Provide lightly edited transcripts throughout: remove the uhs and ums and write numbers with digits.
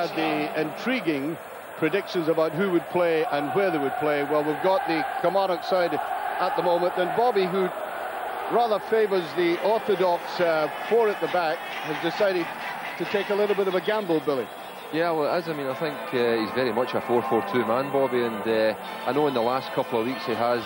had the intriguing predictions about who would play and where they would play. Well, we've got the Kilmarnock side at the moment, and Bobby, who rather favours the orthodox four at the back, has decided to take a little bit of a gamble, Billy. Yeah, well, it is. I mean, I think he's very much a 4-4-2 man, Bobby, and I know in the last couple of weeks he has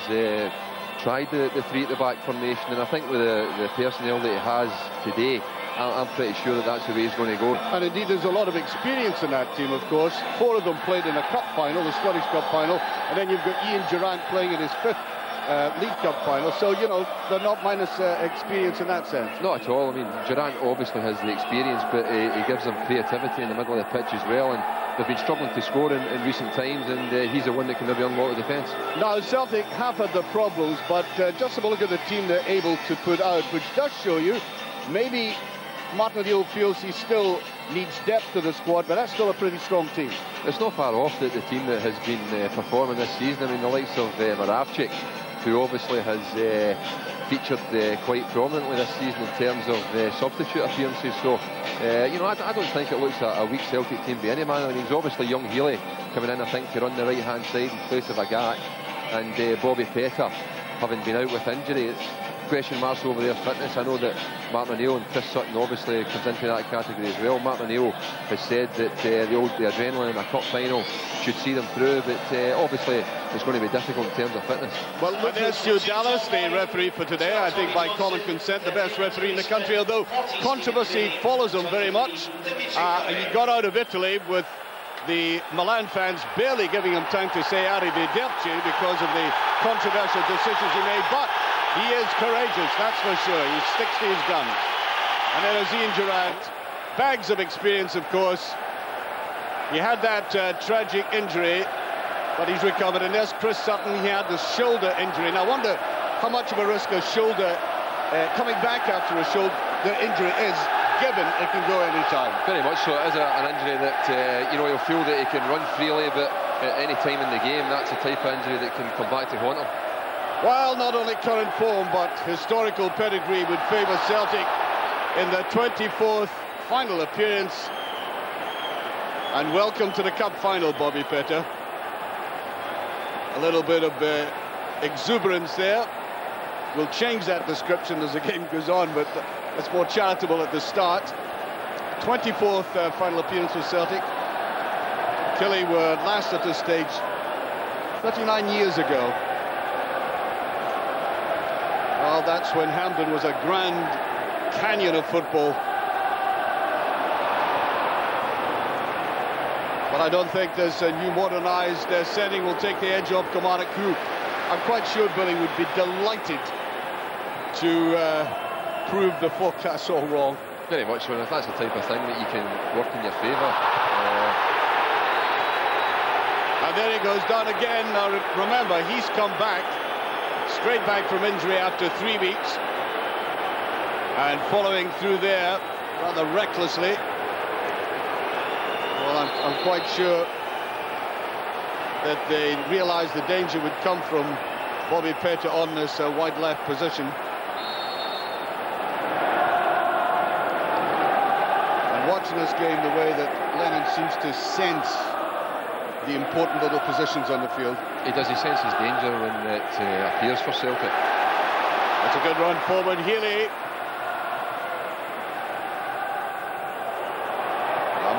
tried the three at the back formation, and I think with the personnel that he has today, I'm pretty sure that that's the way he's going to go. And indeed, there's a lot of experience in that team, of course. Four of them played in a cup final, the Scottish Cup final, and then you've got Ian Durrant playing in his fifth League Cup final, so, you know, they're not minus experience in that sense. Not at all. I mean, Durrant obviously has the experience, but he gives them creativity in the middle of the pitch as well, and they've been struggling to score in recent times, and he's the one that can maybe unlock the defence. Now, Celtic have had the problems, but just have a look at the team they're able to put out, which does show you maybe Martin O'Neill feels he still needs depth to the squad, but that's still a pretty strong team. It's not far off the team that has been performing this season. I mean, the likes of Moravcik, who obviously has featured quite prominently this season in terms of substitute appearances. So, you know, I don't think it looks a weak Celtic team by any man. I mean, he's obviously young Healy coming in, I think, to run the right-hand side in place of Agat, and Bobby Petr, having been out with injury. It's question marks over their fitness. I know that Martin O'Neill and Chris Sutton obviously comes into that category as well. Martin O'Neill has said that the adrenaline in a cup final should see them through, but obviously it's going to be difficult in terms of fitness. Well, look at Stu Dallas, the referee for today. I think by common consent the best referee in the country, although controversy follows him very much. He got out of Italy with the Milan fans barely giving him time to say arrivederci because of the controversial decisions he made, but he is courageous, that's for sure. He sticks to his guns. And then there's Ian Durrant, bags of experience, of course. He had that tragic injury, but he's recovered. And there's Chris Sutton. He had the shoulder injury. And I wonder how much of a risk a shoulder coming back after a shoulder injury is, given it can go any time. Very much so. It is an injury that you know, he'll feel that he can run freely, but at any time in the game, that's the type of injury that can come back to haunt him. Well, not only current form, but historical pedigree would favour Celtic in the 24th final appearance. And welcome to the cup final, Bobby Petr. A little bit of exuberance there. We'll change that description as the game goes on, but it's more charitable at the start. 24th final appearance for Celtic. Killie were last at this stage 39 years ago. Well, that's when Hampden was a grand canyon of football. But I don't think this new modernised setting will take the edge off Kilmarnock, who I'm quite sure, Billy, would be delighted to prove the forecast all wrong. Very much so, and if that's the type of thing that you can work in your favour. And there he goes down again. Now remember, he's come back. Straight back from injury after 3 weeks, and following through there rather recklessly. Well, I'm quite sure that they realised the danger would come from Bobby Petr on this wide left position. And watching this game, the way that Lennon seems to sense the important little positions on the field. He does, he senses danger when it appears for Celtic. That's a good run forward, Healy.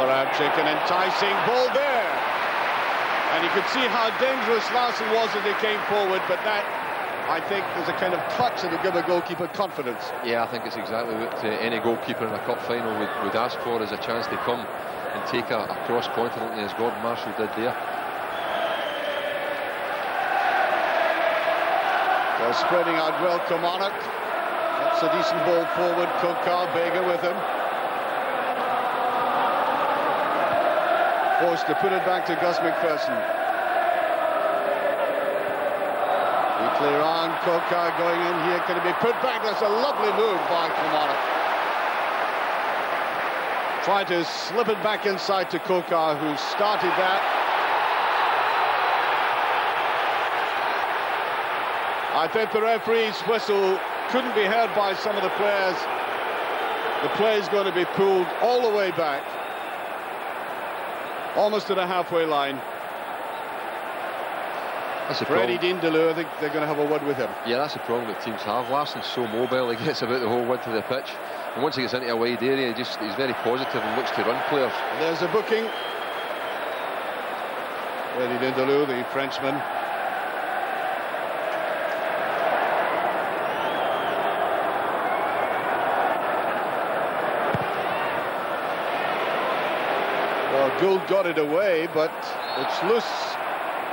Moravcik, an enticing ball there. And you could see how dangerous Larsson was as he came forward, but that, I think, is a kind of clutch that will give a goalkeeper confidence. Yeah, I think it's exactly what any goalkeeper in a cup final would ask for, is a chance to come and take a cross confidently, as Gordon Marshall did there. They're spreading out well, Kilmarnock. That's a decent ball forward. Kokar, Bega with him. Forced to put it back to Gus McPherson. We clear on. Kokar going in here. Can it be put back? That's a lovely move by Kilmarnock. Trying to slip it back inside to Kokar, who started that. I think the referee's whistle couldn't be heard by some of the players. The play's going to be pulled all the way back. almost to the halfway line. That's the Freddie problem. Dean DeLue, I think they're going to have a word with him. Yeah, that's the problem that teams have. Larsson's so mobile, he gets about the whole width of the pitch. And once he gets into a wide area, he's very positive and looks to run players. And there's a booking. Freddie Dean DeLue, the Frenchman. Well, Gould got it away, but it's loose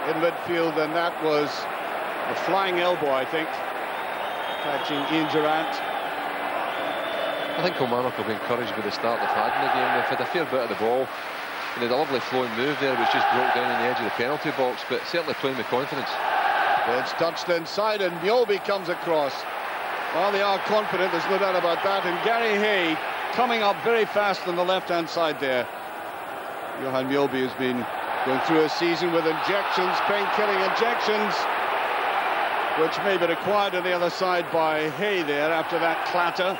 in midfield, and that was a flying elbow, I think, catching Ian Durrant. I think Kilmarnock will be encouraged with the start they've had in the game. They've had a fair bit of the ball. And they had a lovely flowing move there, which just broke down on the edge of the penalty box, but certainly playing with confidence. It's touched inside, and Mjolby comes across. Well, they are confident, there's no doubt about that. And Gary Hay coming up very fast on the left-hand side there. Johan Mjolby has been going through a season with injections, pain-killing injections, which may be required on the other side by Hay there after that clatter.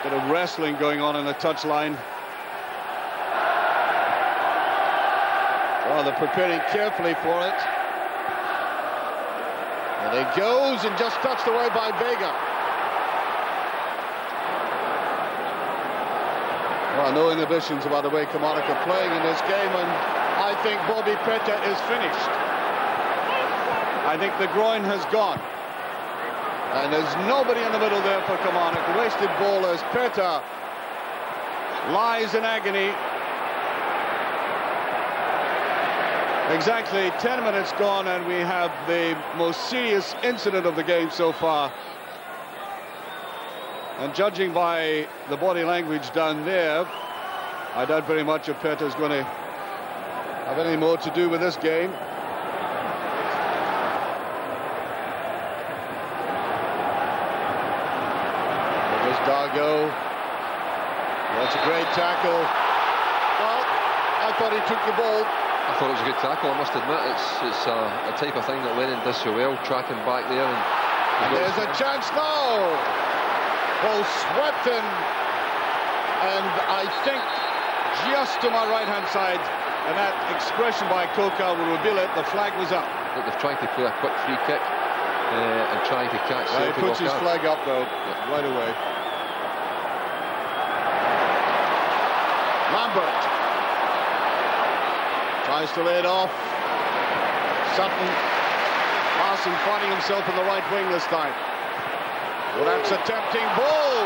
Bit of wrestling going on the touchline. Well, they're preparing carefully for it. And it goes and just touched away by Vega. Well, no inhibitions about the way Kilmarnock are playing in this game, and I think Bobby Petta is finished. I think the groin has gone. And there's nobody in the middle there for Kilmarnock. Wasted ball as Petta lies in agony. Exactly 10 minutes gone, and we have the most serious incident of the game so far. And judging by the body language down there, I doubt very much if Petta is going to have any more to do with this game. There's Dargo. That's a great tackle. Well, I thought he took the ball. I thought it was a good tackle, I must admit. It's a type of thing that Lennon does so well, tracking back there. And there's a chance now. Ball swept in, and I think just to my right-hand side, and that expression by Coca will reveal it, the flag was up. But they've tried to play a quick free kick and trying to catch Celtic. He puts his flag up though, right away. Lambert tries to lay it off. Sutton. Larsson finding himself in the right wing this time. Well, that's a tempting ball.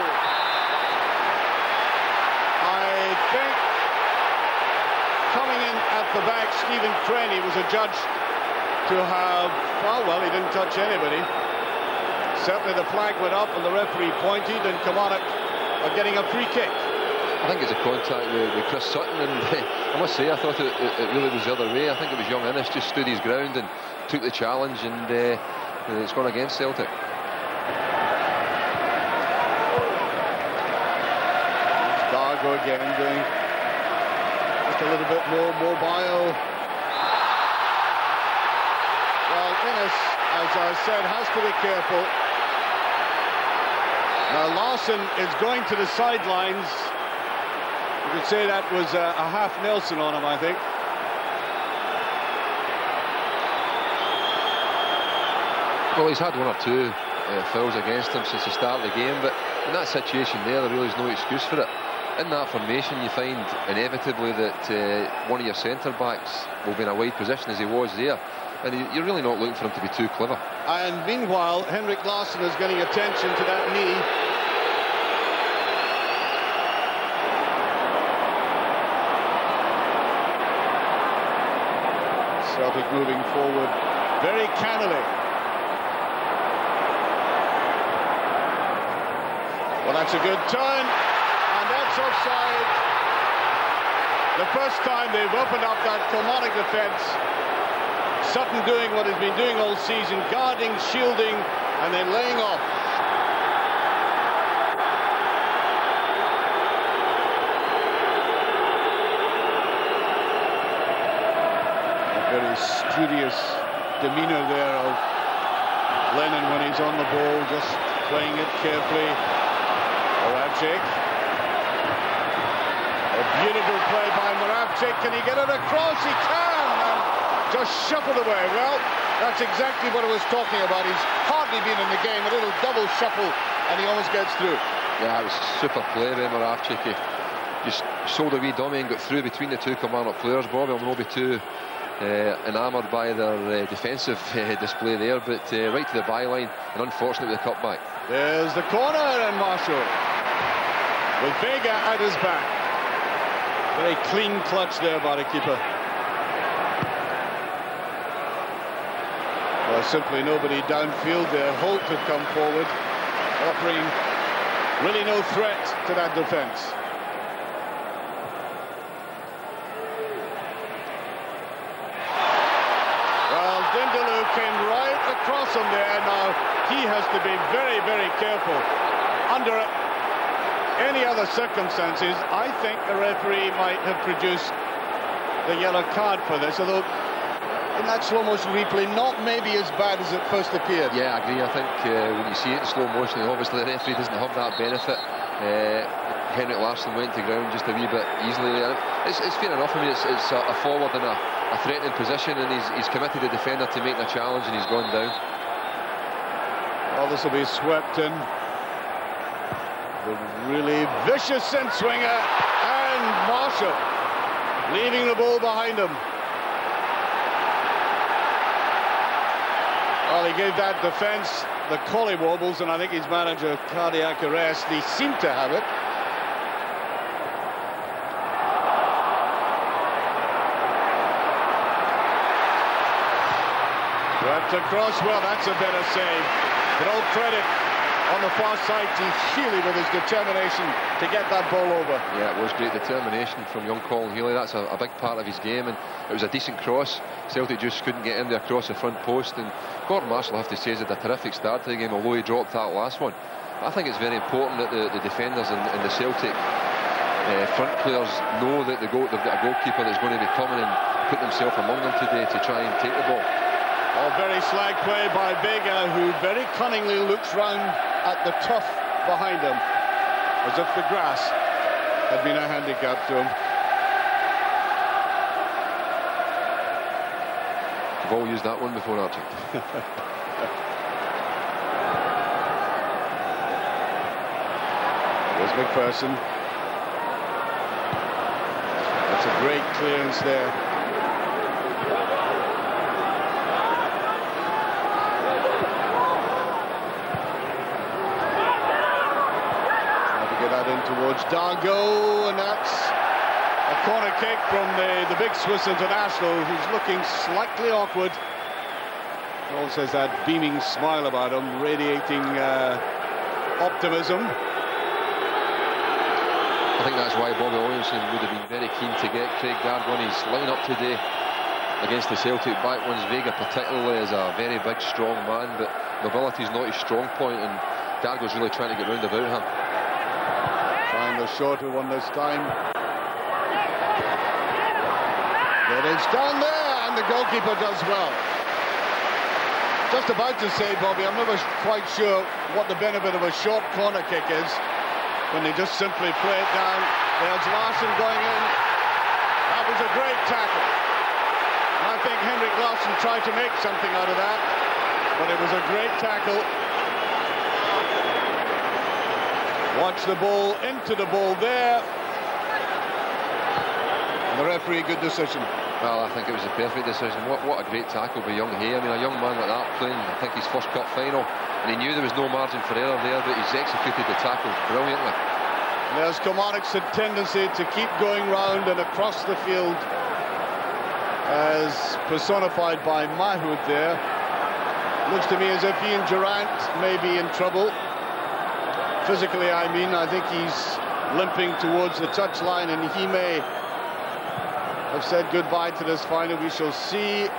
I think coming in at the back, Stephen Craney was adjudged to have, well, he didn't touch anybody. Certainly the flag went up and the referee pointed, and Kilmarnock are getting a free kick. I think it's a contact with Chris Sutton, and I must say I thought it really was the other way. I think it was young Innes just stood his ground and took the challenge, and it's gone against Celtic. Dargo again doing just a little bit more mobile. Well, Innes, as I said, has to be careful. Now Larsson is going to the sidelines. You could say that was a half Nelson on him, I think. Well, he's had one or two fouls against him since the start of the game, but in that situation there really is no excuse for it. In that formation, you find inevitably that one of your centre-backs will be in a wide position as he was there, and you're really not looking for him to be too clever. And meanwhile, Henrik Larsson is getting attention to that knee. Celtic moving forward very cannily. Well, that's a good turn, and that's offside. The first time they've opened up that Kilmarnock defence. Sutton doing what he's been doing all season, guarding, shielding, and then laying off. Very studious demeanor there of Lennon when he's on the ball, just playing it carefully. Hatrick. Beautiful play by Moravcik. Can he get it across? He can! And just shuffled away. Well, that's exactly what I was talking about. He's hardly been in the game. A little double shuffle, and he almost gets through. Yeah, it was super play by Moravcik. He just sold a wee dummy and got through between the two Kilmarnock players. Bobby will not be too enamoured by their defensive display there, but right to the byline, and unfortunately the cutback. There's the corner, and Marshall with Vega at his back. Very clean clutch there by the keeper. Well, simply nobody downfield there. Holt had come forward, offering really no threat to that defence. Well, Dindaloo came right across him there. Now, he has to be very, very careful. Under any other circumstances, I think the referee might have produced the yellow card for this, although in that slow motion replay, not maybe as bad as it first appeared. Yeah, I agree. I think when you see it in slow motion, obviously the referee doesn't have that benefit. Henrik Larsson went to ground just a wee bit easily there. It's fair enough. I mean, it's a forward in a threatening position, and he's committed the defender to make the challenge, and he's gone down. Well, this will be swept in. The really vicious in-swinger, and Marshall leaving the ball behind him. Well, he gave that defence the collywobbles, and I think his manager cardiac arrest. He seemed to have it. Swept across. Well, that's a better save. But all credit on the far side to Healy with his determination to get that ball over. Yeah, it was great determination from young Colin Healy. That's a big part of his game, and it was a decent cross. Celtic just couldn't get in there across the front post, and Gordon Marshall, I have to say, has had a terrific start to the game, although he dropped that last one. I think it's very important that the defenders and the Celtic front players know that they've got a goalkeeper that's going to be coming and put himself among them today to try and take the ball. Oh, very slag play by Vega, who very cunningly looks round at the turf behind him, as if the grass had been a handicap to him. We've all used that one before, Archie. There's McPherson. That's a great clearance there. That in towards Dargo, and that's a corner kick from the big Swiss international, who's looking slightly awkward. He also has that beaming smile about him, radiating optimism. I think that's why Bobby Williamson would have been very keen to get Craig Dargo on his line-up today against the Celtic back ones. Vega particularly is a very big, strong man, but mobility is not his strong point, and Dargo's really trying to get round about him. Trying the shorter one this time. But it's down there, and the goalkeeper does well. Just about to say, Bobby, I'm never quite sure what the benefit of a short corner kick is when they just simply play it down. There's Larsson going in. That was a great tackle. And I think Henrik Larsson tried to make something out of that, but it was a great tackle. Watch the ball into the ball there. And the referee, good decision. Well, I think it was a perfect decision. What a great tackle by young Hay. I mean, a young man like that playing, I think, his first cup final, and he knew there was no margin for error there, but he's executed the tackle brilliantly. And there's Kilmarnock's tendency to keep going round and across the field, as personified by Mahood there. Looks to me as if Ian Durrant may be in trouble. Physically, I mean, I think he's limping towards the touchline, and he may have said goodbye to this final. We shall see.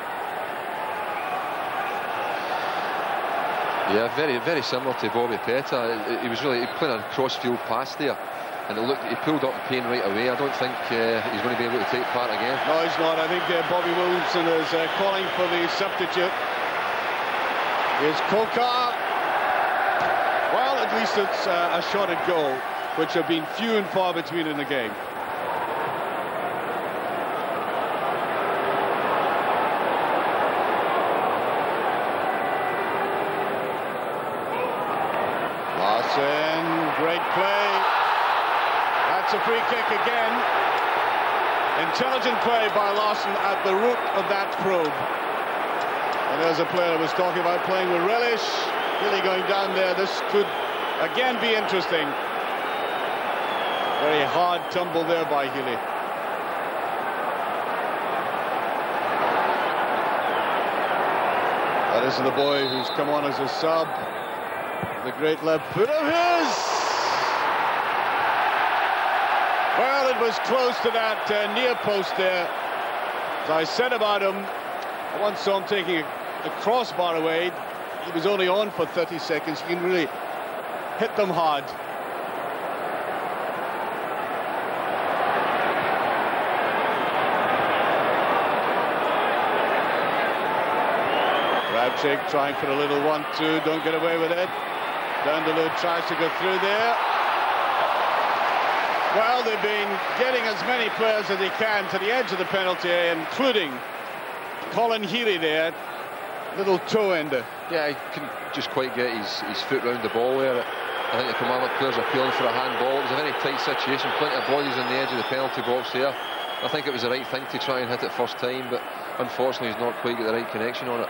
Yeah, very, very similar to Bobby Petta. He was really playing a cross-field pass there, and it looked, he pulled up the pain right away. I don't think he's going to be able to take part again. No, he's not. I think Bobby Williamson is calling for the substitute. Here's Kokar. Well, at least it's a shot at goal, which have been few and far between in the game. free kick again. Intelligent play by Larsson at the root of that probe. And there's a player who was talking about playing with relish. Really going down there. This could again be interesting. Very hard tumble there by Healy. That isn't the boy who's come on as a sub. The great left foot of his. Well, it was close to that near post there. As I said about him, I once saw him taking a crossbar away. He was only on for 30 seconds. He can really hit them hard. Hatrick trying for a little 1-2, don't get away with it. Dandelou tries to go through there. Well, they've been getting as many players as they can to the edge of the penalty area, including Colin Healy there. Little toe ender. Yeah, he couldn't just quite get his foot round the ball there. I think the Kilmarnock players are appealing for a handball. It was a very tight situation, plenty of bodies on the edge of the penalty box there. I think it was the right thing to try and hit it first time, but unfortunately he's not quite got the right connection on it.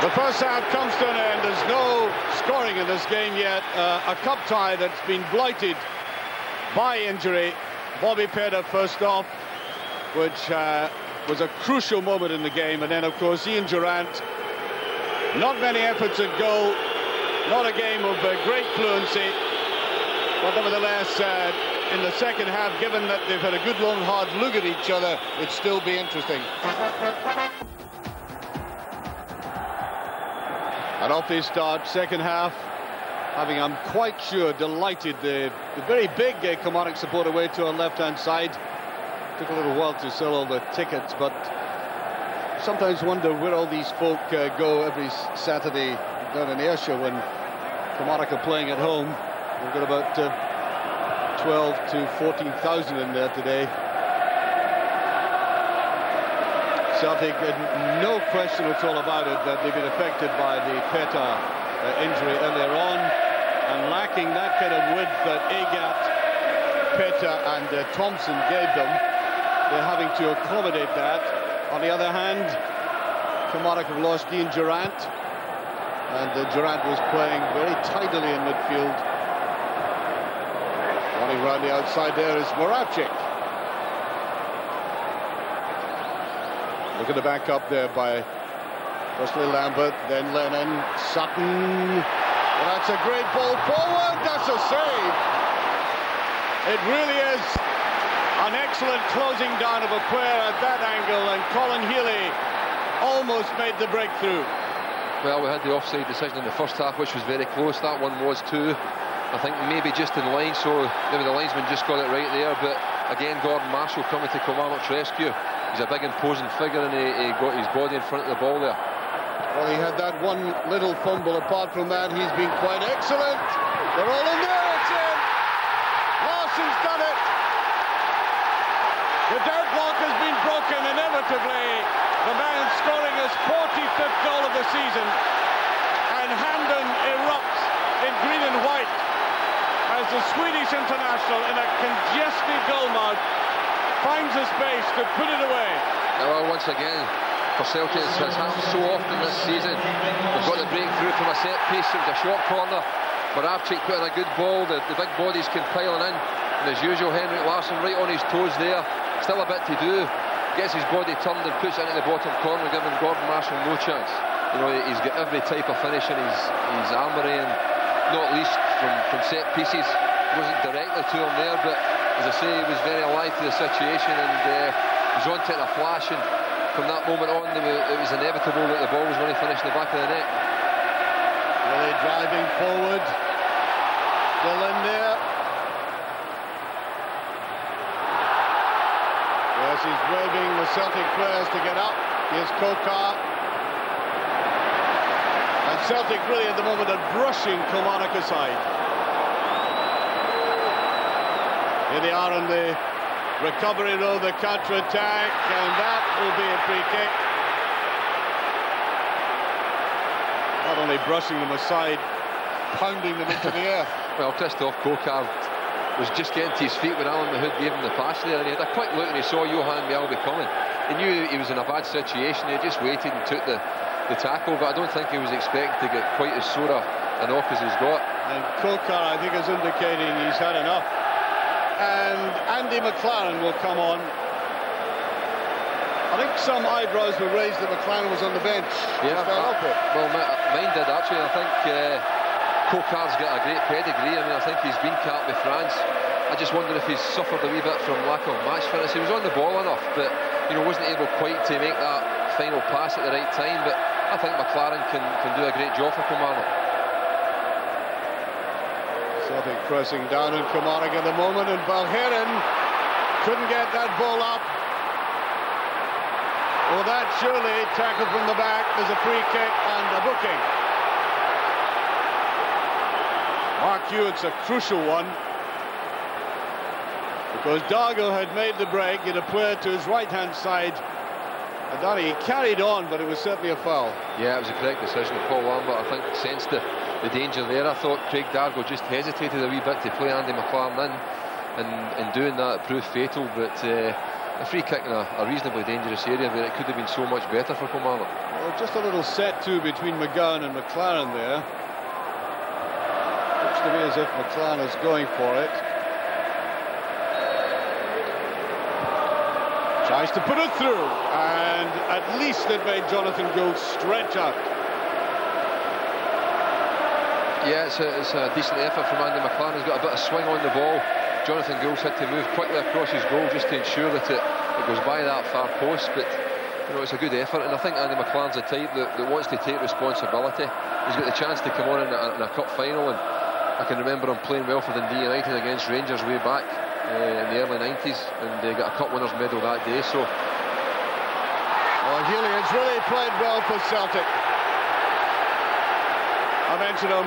The first half comes to an end. There's no scoring in this game yet. A cup tie that's been blighted by injury. Bobby Peda first off, which was a crucial moment in the game. And then, of course, Ian Durrant. Not many efforts at goal. Not a game of great fluency. But nevertheless, in the second half, given that they've had a good long hard look at each other, it'd still be interesting. And off they start, second half, having, I'm quite sure, delighted the very big Kilmarnock supporter away to our left-hand side. Took a little while to sell all the tickets, but sometimes wonder where all these folk go every Saturday down in Ayrshire when Kilmarnock are playing at home. We've got about 12 to 14,000 in there today. Celtic, no question at all about it, that they've been affected by the Peta injury earlier on, and lacking that kind of width that Agat, Peta and Thompson gave them. They're having to accommodate that. On the other hand, Kilmarnock have lost Ian Durrant, and Durrant was playing very tidily in midfield. Running around the outside there is Moravcik. Look at the back up there by firstly Lambert, then Lennon, Sutton. Well, that's a great ball forward. That's a save. It really is an excellent closing down of a player at that angle, and Colin Healy almost made the breakthrough. Well, we had the offside decision in the first half, which was very close. That one was too. I think maybe just in line, so maybe the linesman just got it right there. But again, Gordon Marshall coming to Kilmarnock's rescue. He's a big imposing figure, and he got his body in front of the ball there. Well, he had that one little fumble. Apart from that, he's been quite excellent. They're all in there. It's in. Larsson's done it. The deadlock has been broken inevitably. The man scoring his 45th goal of the season. And Hamden erupts in green and white as the Swedish international, in a congested goalmouth, finds a space to put it away. Well, once again, for Celtic, it has happened so often this season. They've got the breakthrough from a set piece. It was a short corner. Moravcik put in a good ball. The big bodies can piling in. And as usual, Henrik Larsson right on his toes there. Still a bit to do. Gets his body turned and puts it into the bottom corner, giving Gordon Marshall no chance. You know, he's got every type of finish in his armoury, and not least from set pieces. It wasn't directly to him there, but as I say, he was very alive to the situation, and he was on to it in a flash, and from that moment on it was inevitable that the ball was going to finish in the back of the net. Really driving forward, still in there. Yes, he's waving the Celtic players to get up. Here's Kokar. And Celtic really at the moment are brushing Kilmarnock aside. Here they are on the recovery row, the counter-attack, and that will be a free kick. Not only brushing them aside, pounding them into the air. Well, Christoph Kokar was just getting to his feet when Alan Mahood gave him the pass there, and he had a quick look and he saw Johan Mjällby coming. He knew he was in a bad situation. He just waited and took the tackle, but I don't think he was expecting to get quite as sore a knock as he's got. And Kokar, I think, is indicating he's had enough. And Andy McLaren will come on. I think some eyebrows were raised that McLaren was on the bench. Yeah, well, mine did actually. I think Kokar's got a great pedigree. I mean, I think he's been capped with France. I just wonder if he's suffered a wee bit from lack of match fitness. He was on the ball enough, but wasn't able quite to make that final pass at the right time. But I think McLaren can do a great job for Kilmarnock. Celtic pressing down on Kilmarnock at the moment, and Balherin couldn't get that ball up. Well, that surely tackled from the back. There's a free kick and a booking. Mark Hewitt's a crucial one, because Dargo had made the break. He had a player to his right-hand side. Adani carried on, but it was certainly a foul. Yeah, it was a correct decision of Paul Lambert. I think sensed the danger there. I thought Craig Dargo just hesitated a wee bit to play Andy McLaren in, and in doing that it proved fatal. But a free kick in a reasonably dangerous area where it could have been so much better for Kilmarnock. Well, just a little set too between McGowan and McLaren there. Looks to me as if McLaren is going for it. Tries to put it through, and at least it made Jonathan Gould stretch out. Yeah, it's a decent effort from Andy McLaren. He's got a bit of swing on the ball. Jonathan Gould's had to move quickly across his goal just to ensure that it goes by that far post. But it's a good effort, and I think Andy McLaren's a type that wants to take responsibility. He's got the chance to come on in a cup final, and I can remember him playing well for Dundee United against Rangers way back in the early 90s, and they got a cup winners medal that day. So, well, Healy has really played well for Celtic. I mentioned him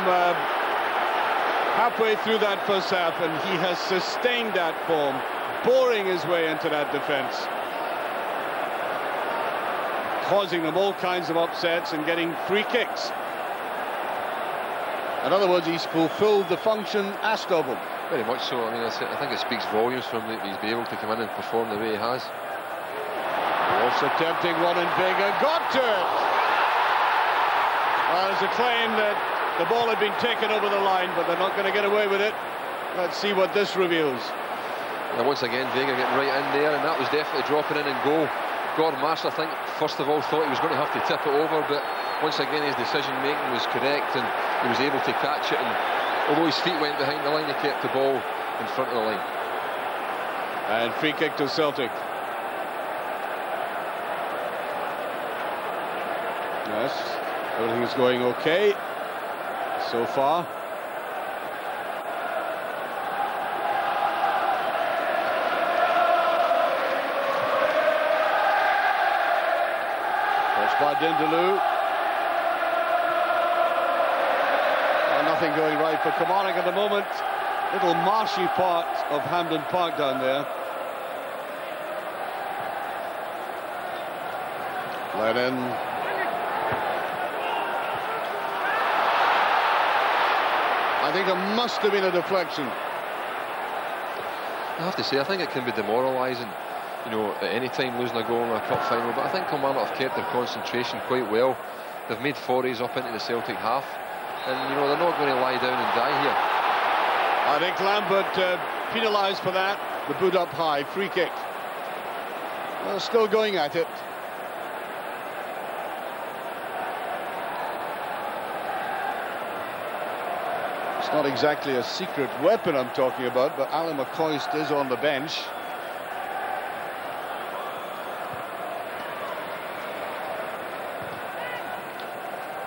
halfway through that first half, and he has sustained that form, boring his way into that defence, causing them all kinds of upsets and getting free kicks. In other words, he's fulfilled the function asked of him. Very much so. I mean, I think it speaks volumes from him that he's been able to come in and perform the way he has. Also tempting one, and Vega got to it. There's a claim that the ball had been taken over the line, but they're not going to get away with it. Let's see what this reveals. And once again, Vega getting right in there, and that was definitely dropping in and goal. Gordon Marshall, I think, first of all, thought he was going to have to tip it over, but once again, his decision-making was correct, and he was able to catch it. And although his feet went behind the line, he kept the ball in front of the line. And free kick to Celtic. Yes, everything's going okay so far. That's by Dindaloo. Nothing going right for Kilmarnock at the moment. Little marshy part of Hampden Park down there. Lennon. I think there must have been a deflection. I have to say, I think it can be demoralising, at any time losing a goal in a cup final. But I think Kilmarnock have kept their concentration quite well. They've made forays up into the Celtic half. And, they're not going to lie down and die here. I think Lambert penalised for that. The boot up high, free kick. Well, still going at it. It's not exactly a secret weapon I'm talking about, but Alan McCoist is on the bench.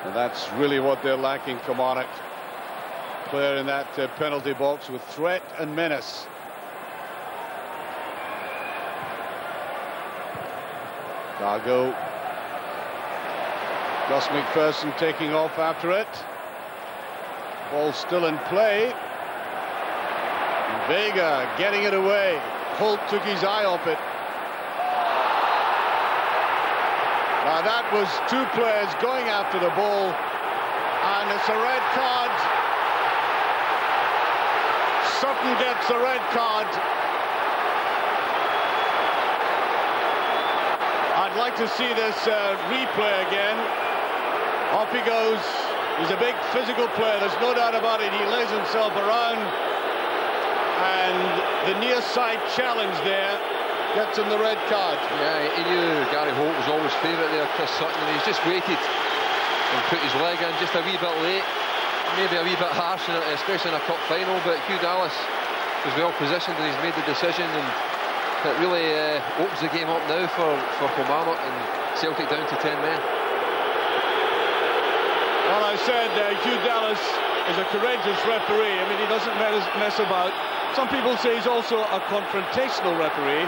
And that's really what they're lacking, Kilmarnock. Player in that penalty box with threat and menace. Dargo. Gus McPherson taking off after it. Ball still in play. And Vega getting it away. Holt took his eye off it. Now that was two players going after the ball, and it's a red card Sutton gets the red card. I'd like to see this replay again. Off he goes. He's a big physical player, there's no doubt about it. He lays himself around, and the near side challenge there gets him the red card. Yeah, he knew Gary Holt was always favourite there, Chris Sutton, and he's just waited and put his leg in just a wee bit late, maybe a wee bit harsh, especially in a cup final. But Hugh Dallas was well positioned and he's made the decision, and it really opens the game up now for Kilmarnock, and Celtic down to 10 men. Well, I said Hugh Dallas is a courageous referee. I mean, he doesn't mess about. Some people say he's also a confrontational referee.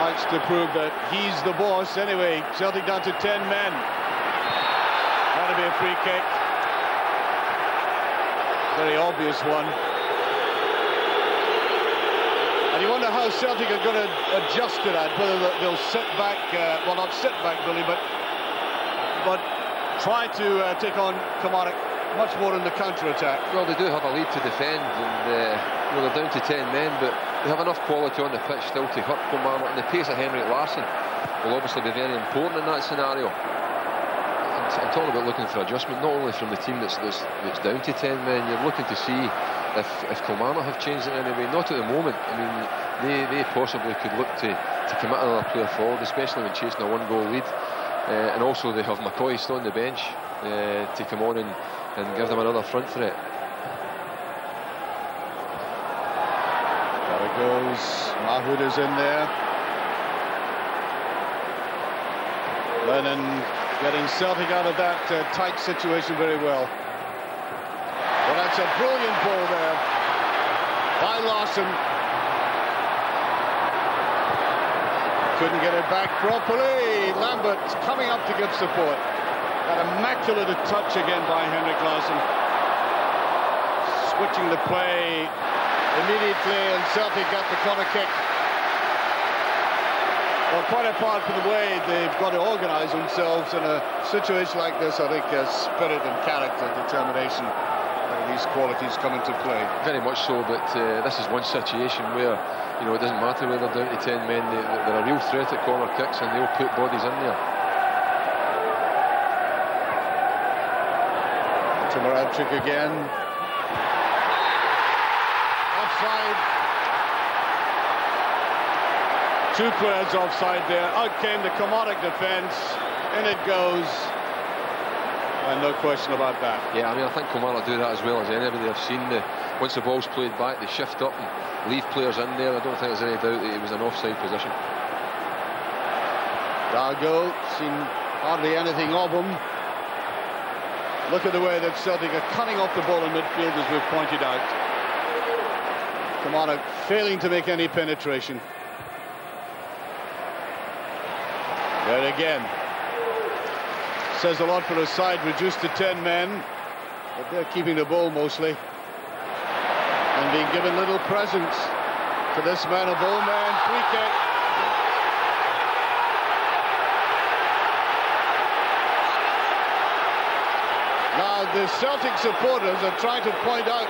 Likes to prove that he's the boss. Anyway, Celtic down to 10 men. That'll be a free kick. Very obvious one. And you wonder how Celtic are going to adjust to that. Whether they'll sit back, well, not sit back, Billy, but try to take on Kilmarnock much more in the counter-attack. Well, they do have a lead to defend, and they're down to 10 men, but they have enough quality on the pitch still to hurt Kilmarnock, and the pace of Henrik Larsson will obviously be very important in that scenario. I'm talking about looking for adjustment, not only from the team that's down to 10 men. You're looking to see if Kilmarnock have changed it in any way. Not at the moment. I mean, they possibly could look to commit another player forward, especially when chasing a one-goal lead. And also they have McCoy still on the bench to come on and give them another front threat. There it goes. Mahood is in there. Lennon getting Celtic out of that tight situation very well. Well, that's a brilliant ball there by Larsson. Couldn't get it back properly. Lambert coming up to give support. That immaculate touch again by Henrik Larsson. Switching the play immediately, and Celtic got the corner kick. Well, quite apart from the way they've got to organise themselves in a situation like this, I think spirit and character, determination, these qualities come into play. Very much so, but this is one situation where, you know, it doesn't matter whether they're down to 10 men, they're a real threat at corner kicks, and they'll put bodies in there. To Moravchik again. Offside. Two players offside there. Out came the Kilmarnock defence. In it goes. And no question about that. Yeah, I mean, I think Kilmarnock do that as well as anybody. I've seen once the ball's played back, they shift up and leave players in there. I don't think there's any doubt that it was an offside position. Dargo, seen hardly anything of him. Look at the way that Celtic are cutting off the ball in midfield, as we've pointed out. Kilmarnock failing to make any penetration. There again. Says a lot for a side reduced to 10 men, but they're keeping the ball mostly and being given little presence to this man of all man. Free kick. Now the Celtic supporters are trying to point out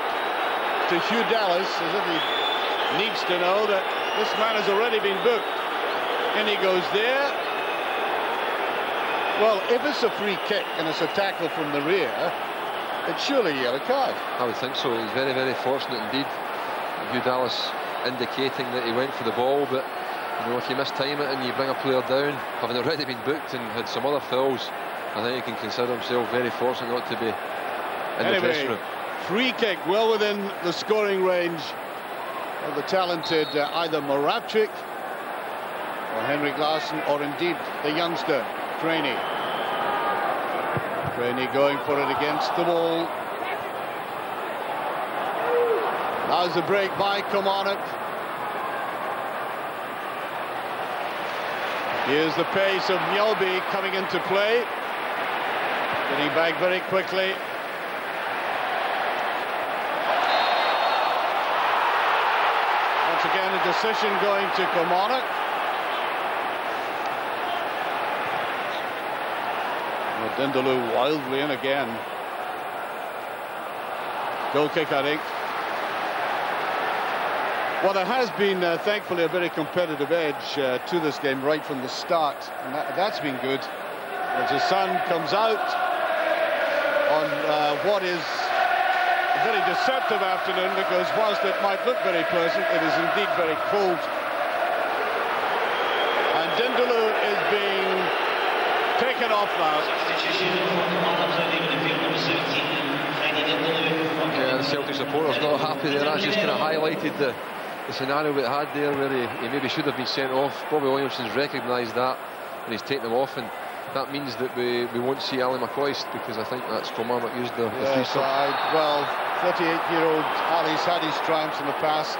to Hugh Dallas, as if he needs to know, that this man has already been booked. And he goes there. Well, if it's a free kick and it's a tackle from the rear, it's surely a yellow card. I would think so. He's very, very fortunate indeed. Hugh Dallas indicating that he went for the ball, but you know, if you mistime it and you bring a player down, having already been booked and had some other fouls, I think he can consider himself very fortunate not to be in the dressing room. Free kick well within the scoring range of the talented either Moravchik or Henrik Larsson, or indeed the youngster Craney. Craney going for it against the wall. Now's the break by Kilmarnock. Here's the pace of Mjolby coming into play. Getting back very quickly. Once again, a decision going to Kilmarnock. Dindaloo wildly in again. Goal kick, I think. Well, there has been, thankfully, a very competitive edge to this game right from the start, and that's been good. As the sun comes out on what is a very deceptive afternoon, because whilst it might look very pleasant, it is indeed very cold. And Dindaloo is being taken off now. Yeah, the Celtic supporters not happy there. That's just kind of highlighted the scenario we had there, where he maybe should have been sent off. Bobby Williamson's recognised that, and he's taken him off, and that means that we won't see Ali McCoist, because I think that's Kilmarnock used the free sub. Well, 38-year-old Ali's had his triumphs in the past.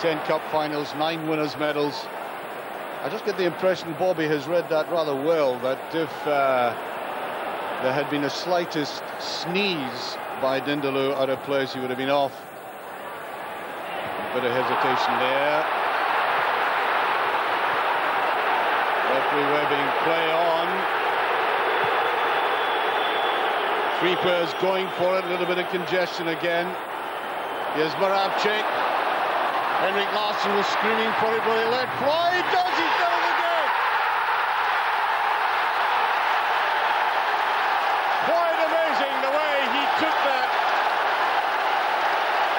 10 cup finals, 9 winners' medals. I just get the impression Bobby has read that rather well, that if there had been the slightest sneeze by Dindaloo out of place, he would have been off. A bit of hesitation there. Referee Webbing, play on. 3 players going for it, a little bit of congestion again. Here's Moravcik. Henrik Larsson was screaming for it, will he let fly? He does, he's done it again! Quite amazing the way he took that,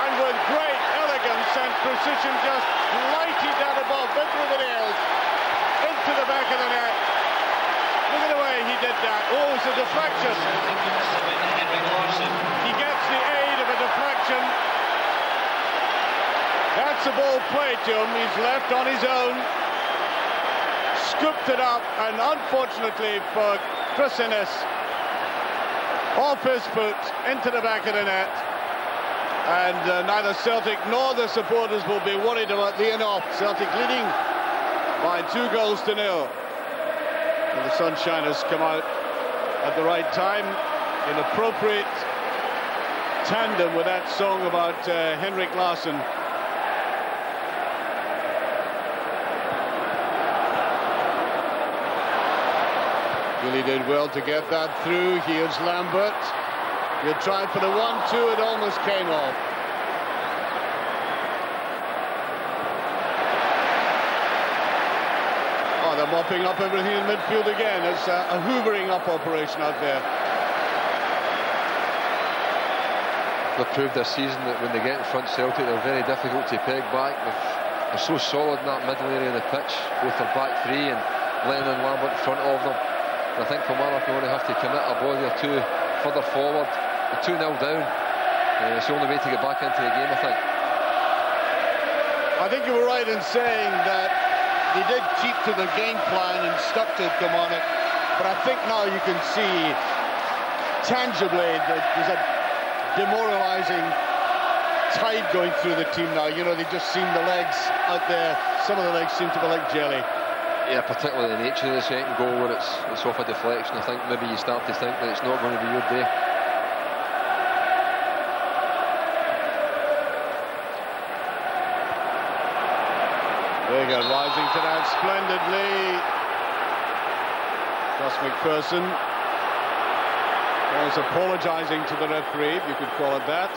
and with great elegance and precision just lighted that above everybody else into the back of the net. Look at the way he did that. Oh, it's a deflection. He gets the aid of a deflection. That's a ball played to him. He's left on his own. Scooped it up, and unfortunately for Chris Innes, off his foot into the back of the net. And neither Celtic nor the supporters will be worried about the in-off. Celtic leading by 2-0. And the Sunshiners come out at the right time, in appropriate tandem with that song about Henrik Larsson. Really did well to get that through. Here's Lambert. He tried for the 1-2, it almost came off. Oh, they're mopping up everything in midfield again. It's a hoovering up operation out there. They've proved this season that when they get in front, Celtic, they're very difficult to peg back. They're so solid in that middle area of the pitch, both their back three and Lennon and Lambert in front of them. And I think Kilmarnock are going to have to commit a body or two further forward. They're 2-0 down. It's the only way to get back into the game, I think. I think you were right in saying that he did keep to the game plan and stuck to Kilmarnock. But I think now you can see tangibly that there's a demoralising tide going through the team now. You know, they just seem the legs out there. Some of the legs seem to be like jelly. Yeah, particularly the nature of the second goal, where it's off a deflection. I think maybe you start to think that it's not going to be your day. Vega rising to that splendidly. Gus McPherson was apologising to the referee, if you could call it that.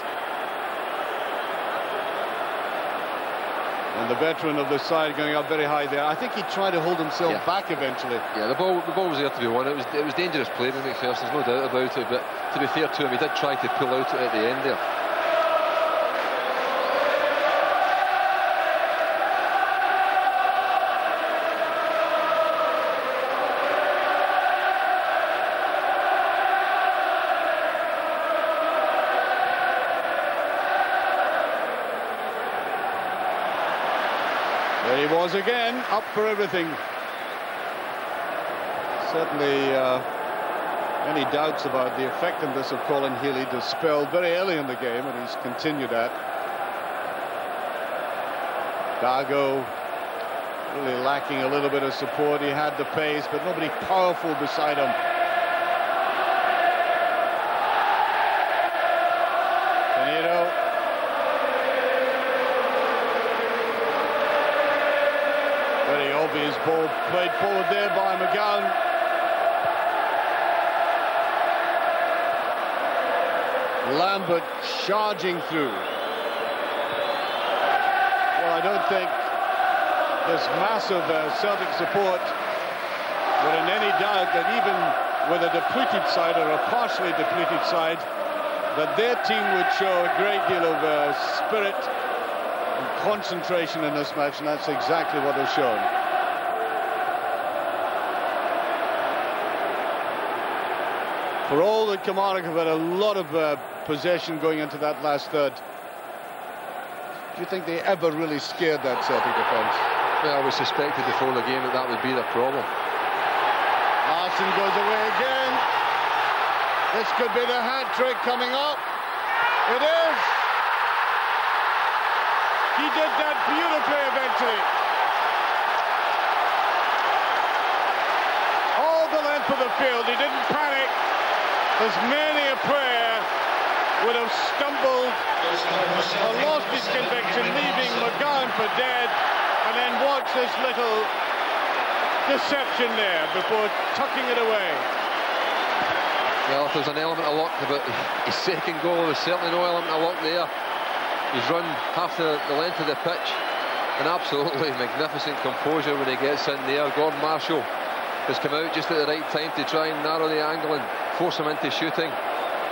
And the veteran of the side going up very high there. I think he tried to hold himself back eventually. Yeah, the ball was there to be won. It was dangerous play by McPherson, there's no doubt about it. But to be fair to him, he did try to pull out at the end there. There he was again, up for everything. Certainly any doubts about the effectiveness of Colin Healy dispelled very early in the game, and he's continued that. Dago really lacking a little bit of support. He had the pace, but nobody powerful beside him. Very obvious ball played forward there by McGowan. Lambert charging through. Well, I don't think this massive Celtic support were in any doubt that even with a depleted side or a partially depleted side, that their team would show a great deal of spirit and concentration in this match, and that's exactly what they've shown. For all that Kilmarnock have had a lot of possession going into that last third, do you think they ever really scared that Celtic defence? Well, we suspected before the game that that would be the problem. Larsson goes away again. This could be the hat-trick coming up. It is. He did that beautifully eventually. All the length of the field. He didn't panic. As many a player would have stumbled or lost his conviction, leaving McGowan for dead, and then watch this little deception there before tucking it away. Well, if there's an element of luck about his second goal, there's certainly no element of luck there. He's run half the length of the pitch. An absolutely magnificent composure when he gets in there. Gordon Marshall has come out just at the right time to try and narrow the angle and force him into shooting.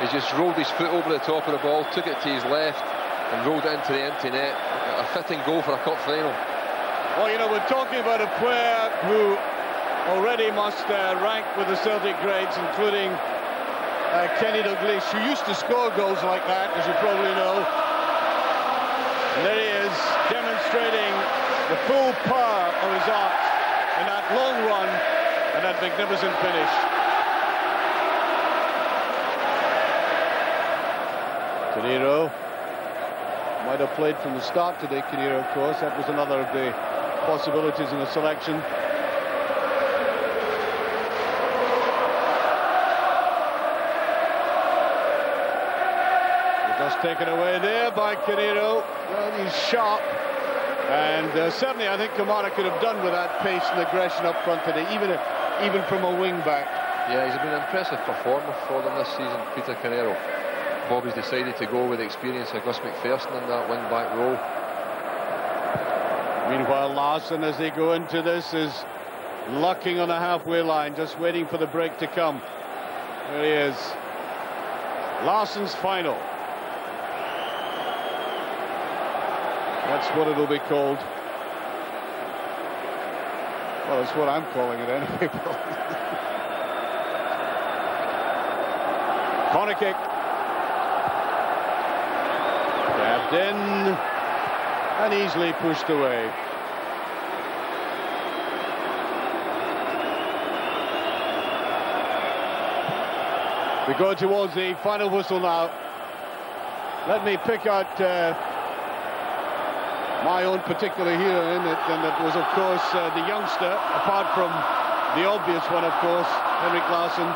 He's just rolled his foot over the top of the ball, took it to his left and rolled it into the empty net. A fitting goal for a cup final. Well, you know, we're talking about a player who already must rank with the Celtic greats, including Kenny Dalglish, who used to score goals like that, as you probably know. And there he is, demonstrating the full power of his art in that long run and that magnificent finish. Canero might have played from the start today, Canero, of course. That was another of the possibilities in the selection. Just taken away there by Canero. Well, he's sharp. And certainly I think Kilmarnock could have done with that pace and aggression up front today, even from a wing back. Yeah, he's been an impressive performer for them this season, Peter Canero. Bobby's decided to go with the experience of Gus McPherson in that wing back role. Meanwhile, Larsson, as they go into this, is lucking on the halfway line, just waiting for the break to come. There he is. Larsson's final. That's what it'll be called. Well, that's what I'm calling it anyway. Corner kick. Grabbed in and easily pushed away. We go towards the final whistle now. Let me pick out my own particular hero in it, and it was, of course, the youngster, apart from the obvious one, of course, Henrik Larsson,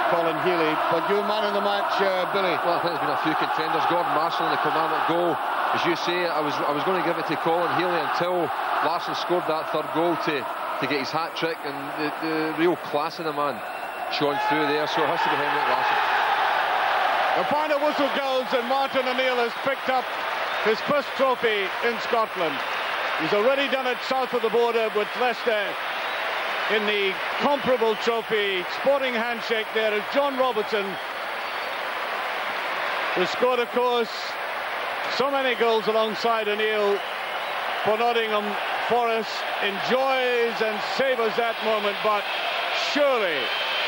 Colin Healy. But your man in the match, Billy. Well, I think there's been a few contenders. Gordon Marshall in the Kilmarnock goal. As you say, I was going to give it to Colin Healy until Larsson scored that third goal to get his hat-trick, and the real class of the man shone through there, so it has to be Henrik Larsson. The final whistle goes, and Martin O'Neill has picked up his first trophy in Scotland. He's already done it south of the border with Leicester in the comparable trophy. Sporting handshake there is John Robertson, who scored, of course, so many goals alongside O'Neill for Nottingham Forest. Enjoys and savours that moment, but surely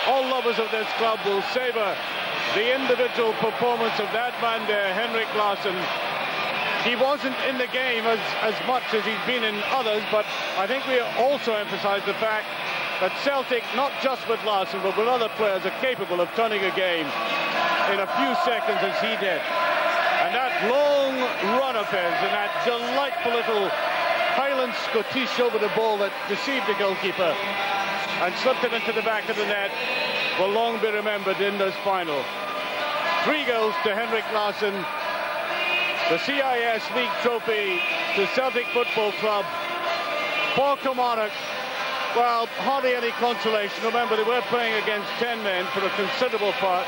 all lovers of this club will savour the individual performance of that man there, Henrik Larsson. He wasn't in the game as much as he's been in others, but I think we also emphasise the fact that Celtic, not just with Larsson, but with other players, are capable of turning a game in a few seconds as he did. And that long run of his and that delightful little Highland Scottish over the ball that deceived the goalkeeper and slipped it into the back of the net will long be remembered in this final. 3 goals to Henrik Larsson. The CIS League trophy to Celtic Football Club. For Kilmarnock, well, hardly any consolation. Remember, they were playing against 10 men for a considerable part.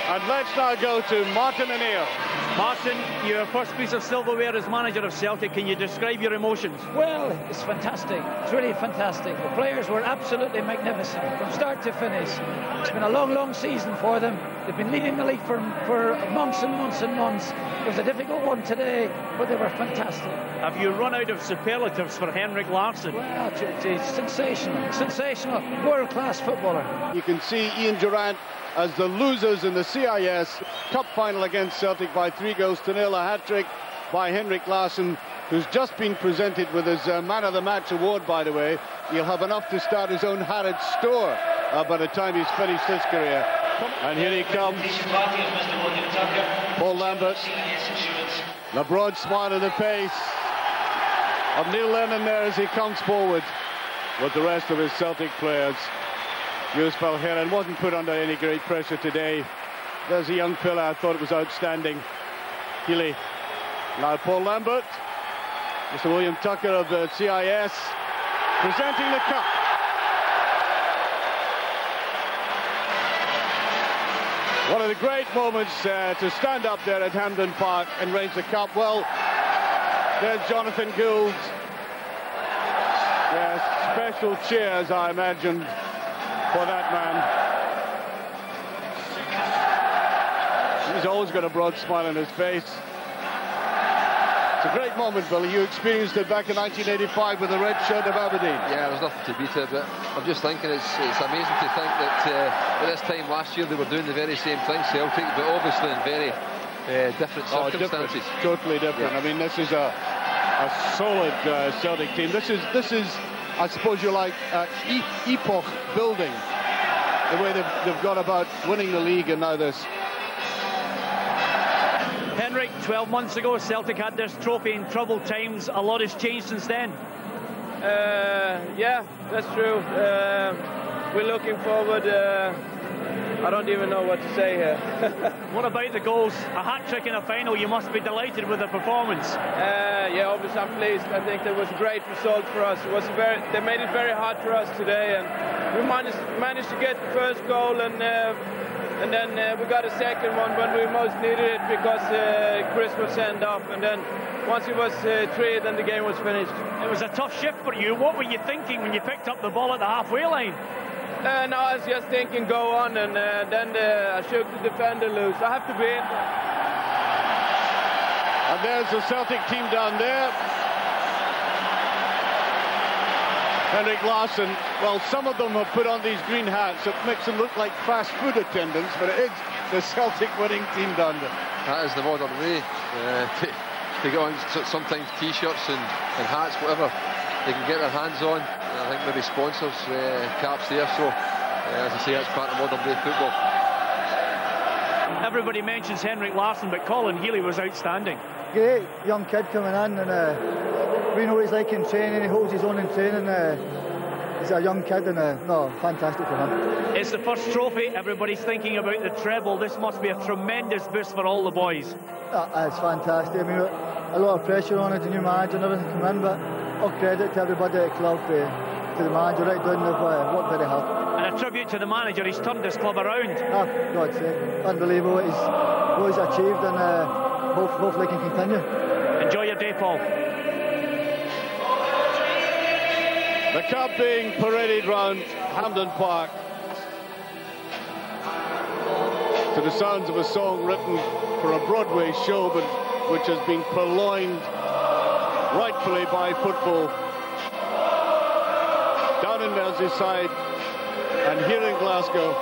And let's now go to Martin O'Neill. Martin, your first piece of silverware as manager of Celtic. Can you describe your emotions? Well, it's fantastic. It's really fantastic. The players were absolutely magnificent from start to finish. It's been a long, long season for them. They've been leading the league for months and months and months. It was a difficult one today, but they were fantastic. Have you run out of superlatives for Henrik Larsson? Well, it's sensational, world-class footballer. You can see Ian Durrant as the losers in the CIS Cup final against Celtic by 3-0. A hat-trick by Henrik Larsson, who's just been presented with his Man of the Match award, by the way. He'll have enough to start his own Harrods store by the time he's finished his career. And here he comes, Paul Lambert. The broad smile on the face of Neil Lennon there as he comes forward with the rest of his Celtic players. Hughes Valheeren wasn't put under any great pressure today. There's a young fella, I thought it was outstanding. Healy. Now Paul Lambert. Mr. William Tucker of the CIS presenting the cup. One of the great moments to stand up there at Hampden Park and raise the cup. Well, there's Jonathan Gould. Yes, special cheers, I imagine, for that man. He's always got a broad smile on his face. It's a great moment, Billy. You experienced it back in 1985 with the red shirt of Aberdeen. Yeah, there's nothing to beat it, but I'm just thinking it's amazing to think that at this time last year they were doing the very same thing, Celtic, but obviously in very different circumstances. Totally different. Yeah. I mean, this is a solid Celtic team. This is, I suppose you like, epoch building. The way they've gone about winning the league and now this. Henrik, 12 months ago, Celtic had this trophy in troubled times. A lot has changed since then. Yeah, that's true. We're looking forward. I don't even know what to say here. What about the goals? A hat-trick in a final. You must be delighted with the performance. Yeah, obviously I'm pleased. I think that was a great result for us. They made it very hard for us today, and we managed to get the first goal, and then we got a second one when we most needed it because Chris was sent off, and then once it was 3, then the game was finished. It was a tough shift for you. What were you thinking when you picked up the ball at the halfway line? No, I was just thinking go on, and then I shook the defender loose. I have to be in. And there's the Celtic team down there. Henrik Larsson, well, some of them have put on these green hats. It makes them look like fast food attendants, but it is the Celtic winning team down there. That is the modern way to go on sometimes T-shirts and hats, whatever they can get their hands on. I think maybe sponsors, caps there, so as I say, that's part of modern day football. Everybody mentions Henrik Larsson, but Colin Healy was outstanding. Great young kid coming in, and we know what he's like in training. He holds his own in training. He's a young kid, and no, fantastic for him. It's the first trophy. Everybody's thinking about the treble. This must be a tremendous boost for all the boys. It's fantastic. I mean, a lot of pressure on it, the new manager and everything come in, but all credit to everybody at the club, to the manager right down. They've worked very hard. And a tribute to the manager. He's turned this club around. Oh, God's sake, unbelievable what he's achieved, and hopefully he can continue. Enjoy your day, Paul. The cup being paraded round Hampden Park to the sounds of a song written for a Broadway show, but which has been purloined rightfully by football. Down in Merseyside and here in Glasgow,